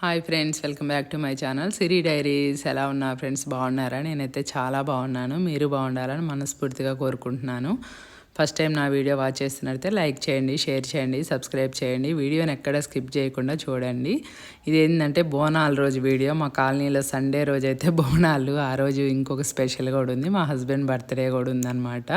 Hi friends, welcome back to my channel Siri diaries. ఎలా ఉన్నా friends, బాగున్నారా? నేనైతే చాలా బాగున్నాను. మీరు బాగుండాలని మనస్ఫూర్తిగా కోరుకుంటున్నాను. ఫస్ట్ టైం నా వీడియో వాచ్ చేస్తున్నట్లయితే లైక్ చేయండి, షేర్ చేయండి, సబ్స్క్రైబ్ చేయండి. వీడియోని ఎక్కడ స్కిప్ చేయకుండా చూడండి. ఇది ఏంటంటే బోనాల రోజు వీడియో. మా కాలనీలో సండే రోజు అయితే బోనాలు. ఆ రోజు ఇంకొక స్పెషల్ కూడా ఉంది, మా హస్బెండ్ బర్త్డే కూడా ఉందన్నమాట.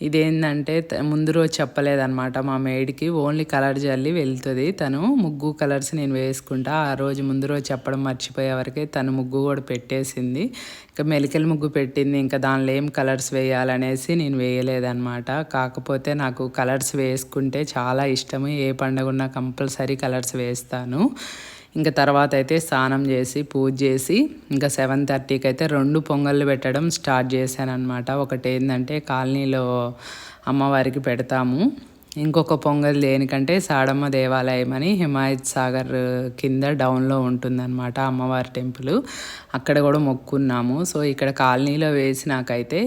ఇదేంటంటే ముందు రోజు చెప్పలేదన్నమాట మా మేడ్కి. ఓన్లీ కలర్ జల్లి వెళ్తుంది తను. ముగ్గు కలర్స్ నేను వేసుకుంటా. ఆ రోజు ముందు రోజు చెప్పడం మర్చిపోయే వరకే తను ముగ్గు కూడా పెట్టేసింది. ఇంకా మెలికల ముగ్గు పెట్టింది. ఇంకా దానిలో ఏం కలర్స్ వేయాలనేసి నేను వేయలేదన్నమాట. కాకపోతే నాకు కలర్స్ వేసుకుంటే చాలా ఇష్టము. ఏ పండుగ ఉన్నా కంపల్సరీ కలర్స్ వేస్తాను. ఇంకా తర్వాత అయితే స్నానం చేసి పూజ చేసి ఇంకా 7:30కి అయితే 2 పొంగళ్ళు పెట్టడం స్టార్ట్ చేశాను అనమాట. ఒకటి ఏంటంటే కాలనీలో అమ్మవారికి పెడతాము. ఇంకొక పొంగల్ దేనికంటే సాడమ్మ దేవాలయం అని హిమాయత్ సాగర్ కింద డౌన్లో ఉంటుందన్నమాట అమ్మవారి టెంపుల్. అక్కడ కూడా మొక్కున్నాము. సో ఇక్కడ కాలనీలో వేసినాకైతే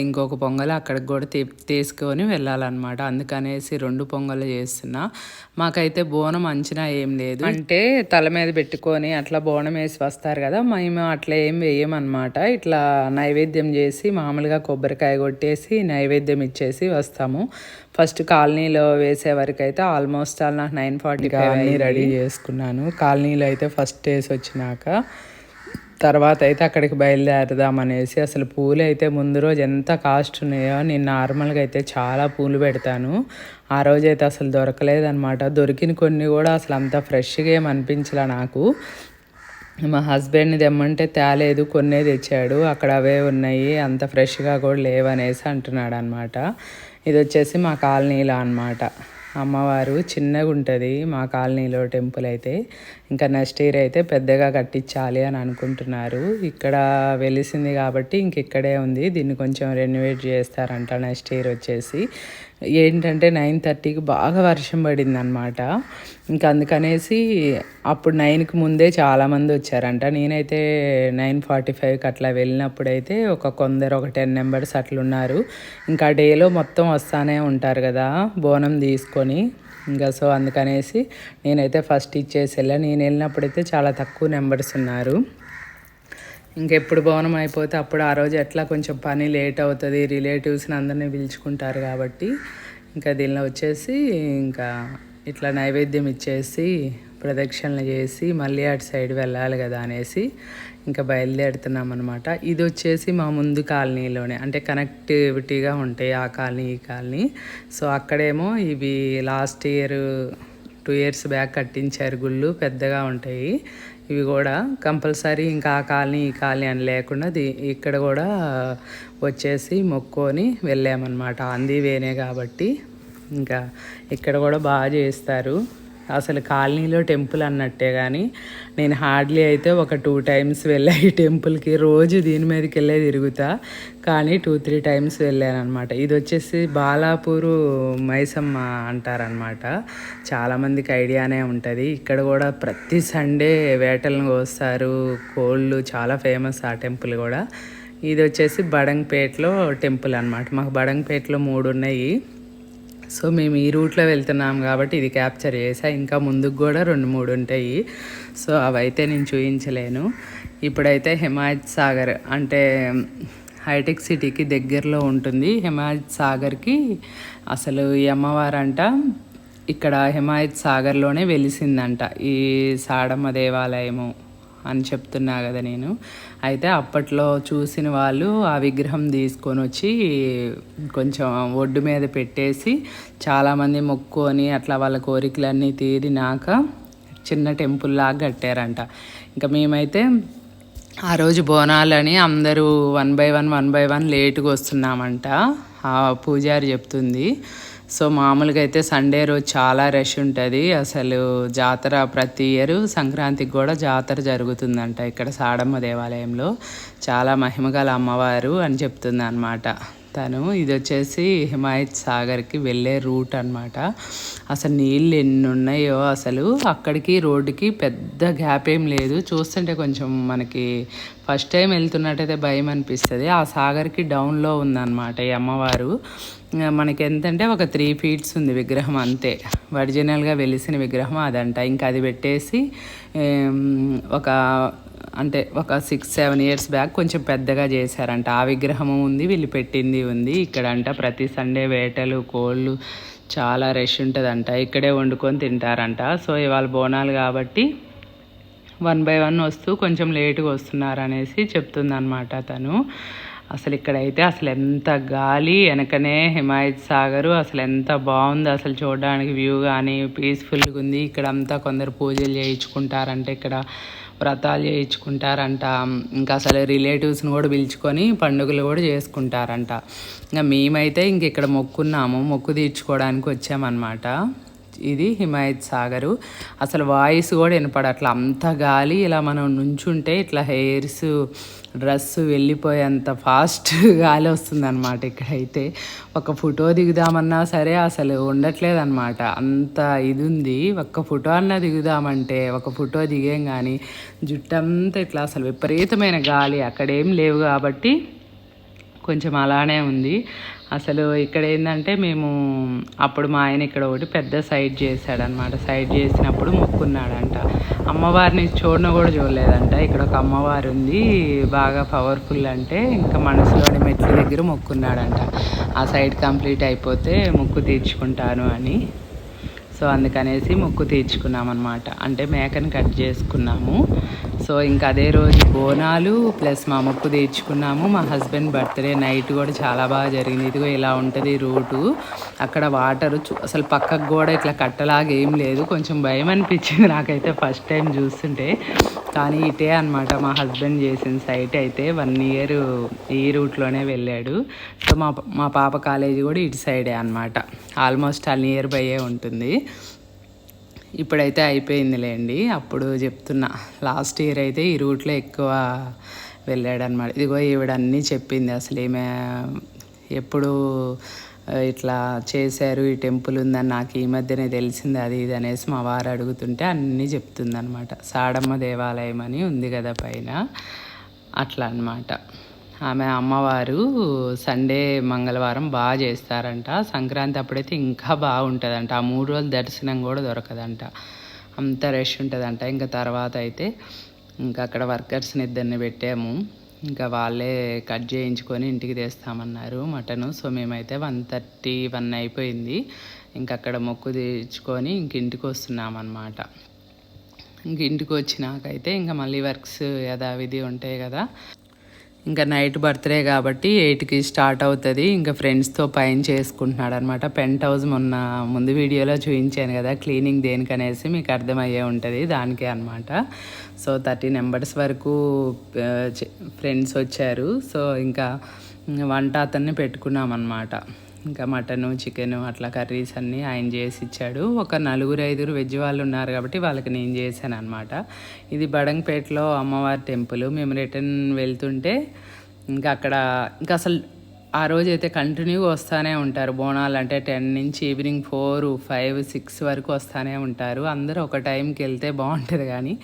ఇంకొక పొంగల్ అక్కడికి కూడా తీసుకొని వెళ్ళాలన్నమాట. అందుకనేసి 2 పొంగళ్ళు చేస్తున్నా. మాకైతే బోనం అంచనా ఏం లేదు, అంటే తల మీద పెట్టుకొని అట్లా బోనం వేసి వస్తారు కదా, మేము అట్లా ఏం వేయమన్నమాట. ఇట్లా నైవేద్యం చేసి మామూలుగా కొబ్బరికాయ కొట్టేసి నైవేద్యం ఇచ్చేసి వస్తాము. ఫస్ట్ కాలనీలో వేసే వరకు అయితే ఆల్మోస్ట్ నాకు 9:45 అన్నీ రెడీ చేసుకున్నాను. కాలనీలో అయితే ఫస్ట్ వేసి వచ్చినాక తర్వాత అయితే అక్కడికి బయలుదేరదామనేసి. అసలు పూలు అయితే ముందు రోజు ఎంత కాస్ట్ ఉన్నాయో. నేను నార్మల్గా అయితే చాలా పూలు పెడతాను. ఆ రోజు అయితే అసలు దొరకలేదన్నమాట. దొరికిన కొన్ని కూడా అసలు అంత ఫ్రెష్గా ఏం అనిపించలే నాకు. మా హస్బెండ్ని తెమ్మంటే తేలేదు, కొన్నే తెచ్చాడు. అక్కడ అవే ఉన్నాయి, అంత ఫ్రెష్గా కూడా లేవనేసి అంటున్నాడు అనమాట. ఇది వచ్చేసి మా కాలనీలో అనమాట. అమ్మవారు చిన్నగా ఉంటుంది మా కాలనీలో టెంపుల్ అయితే. ఇంకా నెక్స్ట్ ఇయర్ అయితే పెద్దగా కట్టించాలి అని అనుకుంటున్నారు. ఇక్కడ వెలిసింది కాబట్టి ఇక్కడే ఉంది. దీన్ని కొంచెం రెనోవేట్ చేస్తారంట నెక్స్ట్ ఇయర్ వచ్చేసి. ఏంటంటే 9:30కి బాగా వర్షం పడింది అనమాట. ఇంకా అందుకనేసి అప్పుడు 9కి ముందే చాలామంది వచ్చారంట. నేనైతే 9:45కి అట్లా వెళ్ళినప్పుడైతే కొందరు ఒక 10 మెంబర్స్ అట్లున్నారు. ఇంకా డేలో మొత్తం వస్తానే ఉంటారు కదా బోనం తీసుకొని. ఇంకా సో అందుకనేసి నేనైతే ఫస్ట్ ఇచ్చేసి వెళ్ళాను. నేను వెళ్ళినప్పుడైతే చాలా తక్కువ నెంబర్స్ ఉన్నారు. ఇంకెప్పుడు బోనం అయిపోతే అప్పుడు ఆ రోజు ఎట్లా కొంచెం పని లేట్ అవుతుంది, రిలేటివ్స్ని అందరినీ పిలుచుకుంటారు కాబట్టి ఇంకా దీనిలో వచ్చేసి ఇంకా ఇట్లా నైవేద్యం ఇచ్చేసి ప్రదక్షిణలు చేసి మళ్ళీ అటు సైడ్ వెళ్ళాలి కదా అనేసి ఇంకా బయలుదేరుతున్నాం అనమాట. ఇది వచ్చేసి మా ముందు కాలనీలోనే, అంటే కనెక్టివిటీగా ఉంటాయి ఆ కాలనీ ఈ కాలనీ. సో అక్కడేమో ఇవి లాస్ట్ ఇయర్ 2 years బ్యాక్ కట్టించారు గుళ్ళు, పెద్దగా ఉంటాయి ఇవి కూడా. కంపల్సరీ ఇంకా ఆ కాలనీ ఈ కాలనీ అని లేకుండా ఇక్కడ కూడా వచ్చేసి మొక్కొని వెళ్ళామన్నమాట. వేనే కాబట్టి ఇంకా ఇక్కడ కూడా బాగా చేస్తారు. అసలు కాలనీలో టెంపుల్ అన్నట్టే. కానీ నేను హార్డ్లీ అయితే ఒక 2 times వెళ్ళా ఈ టెంపుల్కి. రోజు దీని మీదకి వెళ్ళే తిరుగుతా, కానీ 2-3 times వెళ్ళాను అనమాట. ఇది వచ్చేసి బాలాపూరు మైసమ్మ అంటారనమాట. చాలామందికి ఐడియానే ఉంటుంది. ఇక్కడ కూడా ప్రతి సండే వేటలను కోస్తారు కోళ్ళు, చాలా ఫేమస్ ఆ టెంపుల్ కూడా. ఇది వచ్చేసి బడంగపేటలో టెంపుల్ అనమాట. మాకు బడంగపేటలో 3 ఉన్నాయి. సో మేము ఈ రూట్లో వెళ్తున్నాం కాబట్టి ఇది క్యాప్చర్ చేసా. ఇంకా ముందుకు కూడా 2-3 ఉంటాయి. సో అవైతే నేను చూపించలేను. ఇప్పుడైతే హిమాయత్ సాగర్ అంటే హైటెక్ సిటీకి దగ్గరలో ఉంటుంది. హిమాయత్ సాగర్కి అసలు ఈ అమ్మవారంట ఇక్కడ హిమాయత్ సాగర్లోనే వెలిసిందంట ఈ సాడమ్మ దేవాలయము అని చెప్తున్నా కదా నేను. అయితే అప్పట్లో చూసిన వాళ్ళు ఆ విగ్రహం తీసుకొని వచ్చి కొంచెం ఒడ్డు మీద పెట్టేసి చాలామంది మొక్కుకొని అట్లా వాళ్ళ కోరికలన్నీ తీరినాక చిన్న టెంపుల్ లాగా కట్టారంట. ఇంకా మేమైతే ఆ రోజు బోనాలని అందరూ 1 by 1 లేటుగా వస్తున్నామంట, ఆ పూజారి చెప్తుంది. సో మామూలుగా అయితే సండే రోజు చాలా రష్ ఉంటుంది. అసలు జాతర ప్రతి ఇయర్ సంక్రాంతికి కూడా జాతర జరుగుతుందంట ఇక్కడ సాడమ్మ దేవాలయంలో. చాలా మహిమగల అమ్మవారు అని చెప్తుంది అనమాట. చేస్తాను. ఇది వచ్చేసి హిమాయత్ సాగర్కి వెళ్ళే రూట్ అనమాట. అసలు నీళ్ళు ఎన్ని ఉన్నాయో అసలు అక్కడికి రోడ్డుకి పెద్ద గ్యాప్ ఏం లేదు. చూస్తుంటే కొంచెం మనకి ఫస్ట్ టైం వెళ్తున్నట్టయితే భయం అనిపిస్తుంది. ఆ సాగర్కి డౌన్లో ఉందన్నమాట ఈ అమ్మవారు. మనకి ఎంతంటే ఒక 3 feet ఉంది విగ్రహం, అంతే. ఒరిజినల్గా వెలిసిన విగ్రహం అదంట. ఇంకా అది పెట్టేసి ఒక 6-7 years బ్యాక్ కొంచెం పెద్దగా చేశారంట. ఆ విగ్రహము ఉంది, వీళ్ళు పెట్టింది ఉంది. ఇక్కడంట ప్రతి సండే వేటలు, కోళ్ళు చాలా రష్ ఉంటుందంట. ఇక్కడే వండుకొని తింటారంట. సో ఇవాళ బోనాలు కాబట్టి 1 by 1 వస్తూ కొంచెం లేటుగా వస్తున్నారు అనేసి చెప్తుందన్నమాట తను. అసలు ఇక్కడైతే అసలు ఎంత గాలి, వెనకనే హిమాయత్ సాగరు. అసలు ఎంత బాగుంది అసలు చూడడానికి వ్యూ కానీ, పీస్ఫుల్గా ఉంది. ఇక్కడ అంతా కొందరు పూజలు చేయించుకుంటారంట, ఇక్కడ వ్రతాలు చేయించుకుంటారంట. ఇంకా అసలు రిలేటివ్స్ని కూడా పిలుచుకొని పండుగలు కూడా చేసుకుంటారంట. ఇంకా మేమైతే ఇంక ఇక్కడ మొక్కున్నాము, మొక్కు తీర్చుకోవడానికి వచ్చామన్నమాట. ఇది హిమాయత్ సాగరు. అసలు వాయిస్ కూడా వినపడట్లా, అంత గాలి. ఇలా మనం నుంచుంటే ఇట్లా హెయిర్స్, డ్రెస్ వెళ్ళిపోయేంత ఫాస్ట్ గాలి వస్తుందన్నమాట. ఇక్కడైతే ఒక ఫోటో దిగుదామన్నా సరే అసలు ఉండట్లేదన్నమాట, అంత ఇది ఉంది. ఒక్క ఫోటో అన్నా దిగుదామంటే ఒక ఫోటో దిగేం కానీ జుట్టంతా ఇట్లా అసలు విపరీతమైన గాలి. అక్కడేం లేవు కాబట్టి కొంచెం అలానే ఉంది. అసలు ఇక్కడ ఏంటంటే మేము అప్పుడు మా ఆయన ఇక్కడ ఒకటి పెద్ద సైడ్ చేశాడనమాట. సైడ్ చేసినప్పుడు మొక్కున్నాడంట. అమ్మవారిని చూడను కూడా చూడలేదంట. ఇక్కడ ఒక అమ్మవారు ఉంది బాగా పవర్ఫుల్, అంటే ఇంకా మనసులోని మెట్ల దగ్గర మొక్కున్నాడంట. ఆ సైడ్ కంప్లీట్ అయిపోతే మొక్కు తీర్చుకుంటాను అని. సో అందుకనేసి మొక్కు తీర్చుకున్నామన్నమాట. అంటే మేకని కట్ చేసుకున్నాము. సో ఇంకా అదే రోజు బోనాలు ప్లస్ మా మొక్కు తీర్చుకున్నాము. మా హస్బెండ్ బర్త్డే నైట్ కూడా చాలా బాగా జరిగింది. ఇదిగో ఇలా ఉంటుంది రూటు. అక్కడ వాటరు అసలు పక్కకు కూడా ఇట్లా కట్టలాగా ఏం లేదు. కొంచెం భయం అనిపించింది నాకైతే ఫస్ట్ టైం చూస్తుంటే. కానీ ఇటే అనమాట మా హస్బెండ్ చేసిన సైట్ అయితే 1 year ఈ రూట్లోనే వెళ్ళాడు. సో మా పాప కాలేజీ కూడా ఇటు సైడే అనమాట. ఆల్మోస్ట్ నియర్ బైయే ఉంటుంది. ఇప్పుడైతే అయిపోయిందిలేండి. అప్పుడు చెప్తున్నా, లాస్ట్ ఇయర్ అయితే ఈ రూట్లో ఎక్కువ వెళ్ళాడనమాట. ఇదిగో ఈవిడ అన్నీ చెప్పింది. అసలు ఏమే ఎప్పుడు ఇట్లా చేశారు, ఈ టెంపుల్ ఉందని నాకు ఈ మధ్యనే తెలిసింది, అది ఇది అనేసి మా వారు అడుగుతుంటే అన్నీ చెప్తుందనమాట. సాడమ్మ దేవాలయం అని ఉంది కదా పైన, అట్లా అనమాట. ఆమె అమ్మవారు సండే, మంగళవారం బాగా చేస్తారంట. సంక్రాంతి అప్పుడైతే ఇంకా బాగుంటుందంట. ఆ 3 రోజులు దర్శనం కూడా దొరకదంట, అంత రష్ ఉంటుందంట. ఇంకా తర్వాత అయితే ఇంకా అక్కడ వర్కర్స్ని 2 పెట్టాము. ఇంకా వాళ్ళే కట్ చేయించుకొని ఇంటికి తెస్తామన్నారు మటను. సో మేమైతే 1:30-1 అయిపోయింది. ఇంక అక్కడ మొక్కు తీర్చుకొని ఇంక ఇంటికి వస్తున్నామన్నమాట. ఇంక ఇంటికి వచ్చినాకైతే ఇంకా మళ్ళీ వర్క్స్ యథావిధి ఉంటాయి కదా. ఇంకా నైట్ బర్త్డే కాబట్టి 8కి స్టార్ట్ అవుతుంది. ఇంకా ఫ్రెండ్స్తో పైన చేసుకుంటున్నాడు అనమాట. పెంట్ హౌస్ మొన్న ముందు వీడియోలో చూపించాను కదా, క్లీనింగ్ దేనికనేసి మీకు అర్థమయ్యే ఉంటుంది, దానికే అనమాట. సో 30 members వరకు ఫ్రెండ్స్ వచ్చారు. సో ఇంకా వంట అతన్ని పెట్టుకున్నాం అనమాట. ఇంకా మటను, చికెను అట్లా కర్రీస్ అన్నీ ఆయన చేసి ఇచ్చాడు. ఒక 4-5 వెజ్ వాళ్ళు ఉన్నారు కాబట్టి వాళ్ళకి నేను చేశాను అనమాట. ఇది బడంగపేటలో అమ్మవారి టెంపుల్. మేము రిటర్న్ వెళ్తుంటే ఇంకా అక్కడ ఇంకా అసలు ఆ రోజు అయితే కంటిన్యూగా వస్తూనే ఉంటారు బోనాలు. అంటే 10 నుంచి ఈవినింగ్ 4, 5, 6 వరకు వస్తూనే ఉంటారు. అందరూ ఒక టైంకి వెళ్తే బాగుంటుంది, కానీ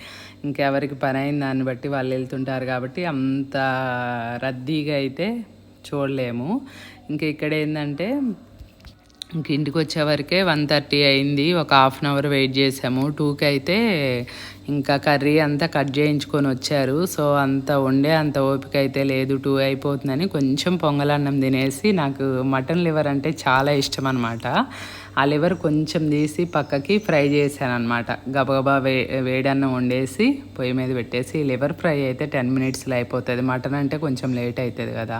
ఇంకెవరికి పని అయిన దాన్ని బట్టి వాళ్ళు వెళ్తుంటారు కాబట్టి అంత రద్దీగా అయితే చూడలేము. ఇంకా ఇక్కడ ఏంటంటే ఇంక ఇంటికి వచ్చేవరకే 1:30 అయింది. ఒక 1/2 hour వెయిట్ చేసాము. 2కి అయితే ఇంకా కర్రీ అంతా కట్ చేయించుకొని వచ్చారు. సో అంత వండే అంత ఓపిక అయితే లేదు. 2 అయిపోతుందని కొంచెం పొంగలన్నం తినేసి, నాకు మటన్ లివర్ అంటే చాలా ఇష్టం అనమాట. ఆ లివర్ కొంచెం తీసి పక్కకి ఫ్రై చేశాను అనమాట. గబగబా వేడన్నం వండేసి పొయ్యి మీద పెట్టేసి, లివర్ ఫ్రై అయితే 10 minutesలో అయిపోతుంది. మటన్ అంటే కొంచెం లేట్ అవుతుంది కదా.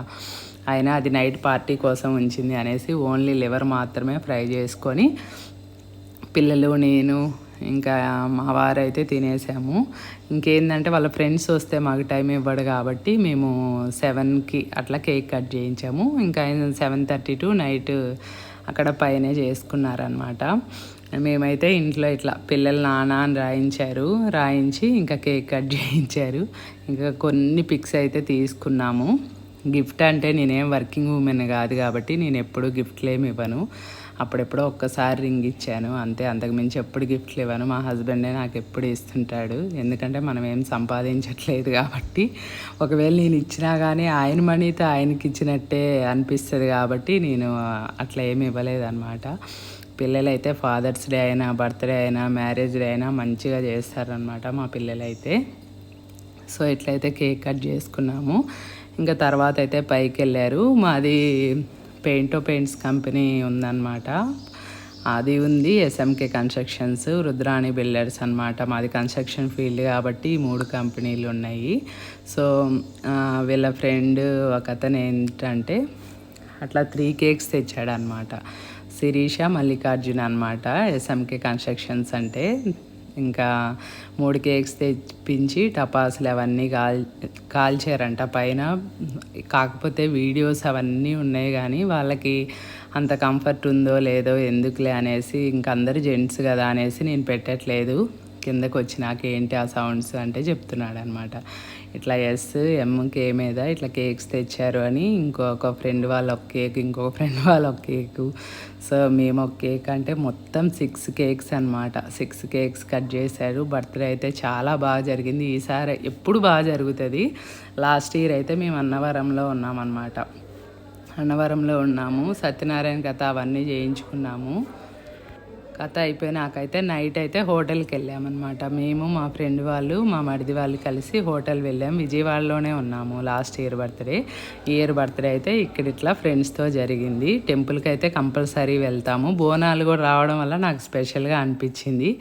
అయినా అది నైట్ పార్టీ కోసం ఉంచింది అనేసి ఓన్లీ లివర్ మాత్రమే ఫ్రై చేసుకొని పిల్లలు, నేను ఇంకా మా వారైతే తినేసాము. ఇంకేంటంటే వాళ్ళ ఫ్రెండ్స్ వస్తే మాకు టైం ఇవ్వడు కాబట్టి మేము 7కి అట్లా కేక్ కట్ చేయించాము. ఇంకా 7:30 to నైట్ అక్కడ పైనే చేసుకున్నారనమాట. మేమైతే ఇంట్లో ఇట్లా పిల్లలు నాన్న అని రాయించి ఇంకా కేక్ కట్ చేయించారు. ఇంకా కొన్ని పిక్స్ అయితే తీసుకున్నాము. గిఫ్ట్ అంటే నేనేం వర్కింగ్ ఉమెన్ కాదు కాబట్టి నేను ఎప్పుడు గిఫ్ట్లు ఏమి ఇవ్వను. అప్పుడెప్పుడో ఒక్కసారి రింగ్ ఇచ్చాను అంతే, అంతకుమించి ఎప్పుడు గిఫ్ట్లు ఇవ్వను. మా హస్బెండే నాకు ఎప్పుడు ఇస్తుంటాడు, ఎందుకంటే మనం ఏం సంపాదించట్లేదు కాబట్టి. ఒకవేళ నేను ఇచ్చినా కానీ ఆయన మనీతో ఆయనకి ఇచ్చినట్టే అనిపిస్తుంది కాబట్టి నేను అట్లా ఏమి ఇవ్వలేదన్నమాట. పిల్లలైతే ఫాదర్స్ డే అయినా, బర్త్డే అయినా, మ్యారేజ్ డే అయినా మంచిగా చేస్తారనమాట మా పిల్లలైతే. సో ఇట్లయితే కేక్ కట్ చేసుకున్నాము. ఇంకా తర్వాత అయితే పైకి వెళ్ళారు. మాది పెయింట్స్ కంపెనీ ఉందన్నమాట. అది ఉంది ఎస్ఎంకే కన్స్ట్రక్షన్స్, రుద్రాణి బిల్డర్స్ అనమాట. మాది కన్స్ట్రక్షన్ ఫీల్డ్ కాబట్టి 3 కంపెనీలు ఉన్నాయి. సో వీళ్ళ ఫ్రెండ్ ఒక అతను ఏంటంటే అట్లా 3 కేక్స్ తెచ్చాడనమాట. శిరీష, మల్లికార్జున అనమాట ఎస్ఎంకే కన్స్ట్రక్షన్స్ అంటే. ఇంకా 3 కేక్స్ తెప్పించి టపాసులు అవన్నీ కాల్చారంట పైన. కాకపోతే వీడియోస్ అవన్నీ ఉన్నాయి కానీ వాళ్ళకి అంత కంఫర్ట్ ఉందో లేదో ఎందుకులే అనేసి, ఇంక అందరు జెంట్స్ కదా అనేసి నేను పెట్టట్లేదు. కిందకు వచ్చినాక ఏంటి ఆ సౌండ్స్ అంటే చెప్తున్నాడు అనమాట. ఇట్లా ఎంకే మీద ఇట్లా కేక్స్ తెచ్చారు అని. ఇంకొక ఫ్రెండ్ వాళ్ళు ఒక కేక్, ఇంకొక ఫ్రెండ్ వాళ్ళు ఒక కేకు. సో మేము ఒక కేక్ అంటే మొత్తం 6 కేక్స్ అనమాట. 6 కేక్స్ కట్ చేశారు. బర్త్డే అయితే చాలా బాగా జరిగింది. ఈసారి ఎప్పుడు బాగా జరుగుతుంది. లాస్ట్ ఇయర్ అయితే మేము అన్నవరంలో ఉన్నామన్నమాట. అన్నవరంలో ఉన్నాము. సత్యనారాయణ కథ అవన్నీ చేయించుకున్నాము. కథ అయిపోయినాకైతే నైట్ అయితే హోటల్కి వెళ్ళామన్నమాట. మేము, మా ఫ్రెండ్ వాళ్ళు, మా మరిది వాళ్ళు కలిసి హోటల్ వెళ్ళాం. విజయవాడలోనే ఉన్నాము last year birthday. Year birthday అయితే ఇక్కడ ఇట్లా ఫ్రెండ్స్తో జరిగింది. టెంపుల్కి అయితే కంపల్సరీ వెళ్తాము. బోనాలు కూడా రావడం వల్ల నాకు స్పెషల్గా అనిపించింది.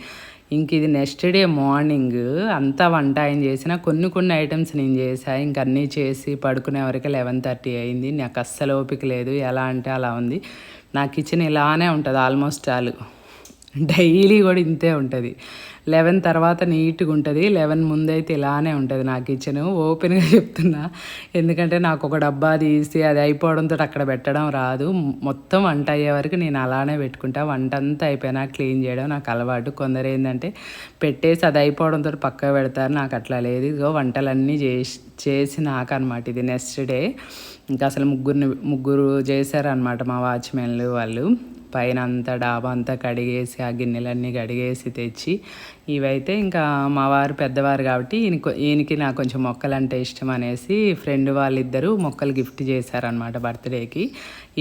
ఇంక ఇది నెక్స్ట్ డే మార్నింగ్ అంతా వంట ఆయన చేసిన, కొన్ని ఐటమ్స్ నేను చేశాను. ఇంక అన్నీ చేసి పడుకునే వరకు 11:30 అయింది. నాకు అస్సలు ఓపిక లేదు. ఎలా అంటే అలా ఉంది. నా కిచెన్ ఇలానే ఉంటుంది ఆల్మోస్ట్ డైలీ కూడా ఇంతే ఉంటుంది. 11 తర్వాత నీట్గా ఉంటుంది. 11 ముందైతే ఇలానే ఉంటుంది నా కిచెన్. ఓపెన్గా చెప్తున్నా, ఎందుకంటే నాకు ఒక డబ్బా తీసి అది అయిపోవడంతో అక్కడ పెట్టడం రాదు. మొత్తం వంట అయ్యే వరకు నేను అలానే పెట్టుకుంటా. వంట అంతా అయిపోయినా క్లీన్ చేయడం నాకు అలవాటు. కొందరు ఏంటంటే పెట్టేసి అది అయిపోవడంతో పక్కకు పెడతారు, నాకు అట్లా లేదు. ఇగో వంటలన్నీ చేసి నాకనమాట ఇది నెక్స్ట్ డే. ఇంకా అసలు ముగ్గురు చేశారనమాట మా వాచ్మెన్లు వాళ్ళు. పైన అంతా డాబా అంతా కడిగేసి, ఆ గిన్నెలన్నీ కడిగేసి తెచ్చి, ఇవైతే ఇంకా మా వారు పెద్దవారు కాబట్టి ఈయనకి నాకు కొంచెం మొక్కలు అంటే ఇష్టం అనేసి ఫ్రెండ్ వాళ్ళిద్దరూ మొక్కలు గిఫ్ట్ చేశారనమాట బర్త్డేకి.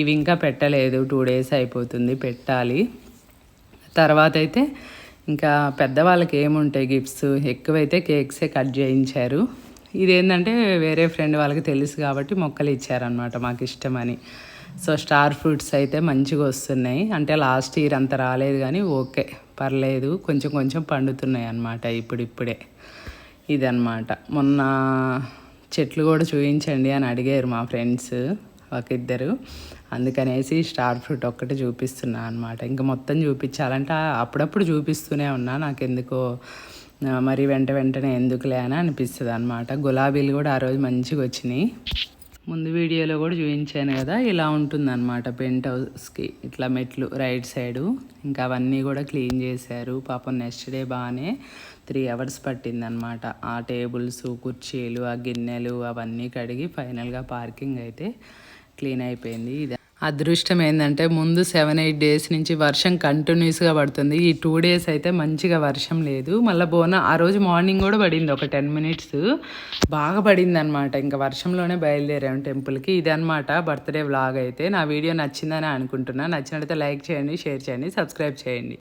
ఇవి ఇంకా పెట్టలేదు, 2 days అయిపోతుంది, పెట్టాలి. తర్వాత అయితే ఇంకా పెద్దవాళ్ళకి ఏముంటాయి గిఫ్ట్స్, ఎక్కువైతే కేక్సే కట్ చేయించారు. ఇదేంటంటే వేరే ఫ్రెండ్ వాళ్ళకి తెలుసు కాబట్టి మొక్కలు ఇచ్చారనమాట మాకు ఇష్టమని. సో స్టార్ ఫ్రూట్స్ అయితే మంచిగా వస్తున్నాయి. అంటే లాస్ట్ ఇయర్ అంత రాలేదు కానీ ఓకే పర్లేదు, కొంచెం పండుతున్నాయి అన్నమాట ఇప్పుడిప్పుడే. ఇదన్నమాట. మొన్న చెట్లు కూడా చూపించండి అని అడిగారు మా ఫ్రెండ్స్ ఒక ఇద్దరు, అందుకనేసి స్టార్ ఫ్రూట్ ఒక్కటి చూపిస్తున్నా అనమాట. ఇంకా మొత్తం చూపించాలంటే అప్పుడప్పుడు చూపిస్తూనే ఉన్నా, నాకెందుకో మరి వెంటనే ఎందుకులే అని అనిపిస్తుంది అనమాట. గులాబీలు కూడా ఆ రోజు మంచిగా వచ్చినాయి. ముందు వీడియోలో కూడా చూపించాను కదా, ఇలా ఉంటుందన్నమాట పెంట్ హౌస్కి. ఇట్లా మెట్లు రైట్ సైడు. ఇంకా అవన్నీ కూడా క్లీన్ చేశారు. పాపం నెక్స్ట్ డే బాగానే 3 hours పట్టిందనమాట. ఆ టేబుల్స్, కుర్చీలు, ఆ గిన్నెలు అవన్నీ కడిగి ఫైనల్గా పార్కింగ్ అయితే క్లీన్ అయిపోయింది. ఇది అదృష్టం ఏంటంటే ముందు 7-8 days నుంచి వర్షం కంటిన్యూస్గా పడుతుంది. ఈ 2 days అయితే మంచిగా వర్షం లేదు. మళ్ళీ ఆ రోజు మార్నింగ్ కూడా పడింది, ఒక 10 minutes బాగా పడింది అనమాట. ఇంకా వర్షంలోనే బయలుదేరాము టెంపుల్కి. ఇదనమాట బర్త్డే వ్లాగ్ అయితే. నా వీడియో నచ్చిందని అనుకుంటున్నా. నచ్చినట్లయితే లైక్ చేయండి, షేర్ చేయండి, సబ్స్క్రైబ్ చేయండి.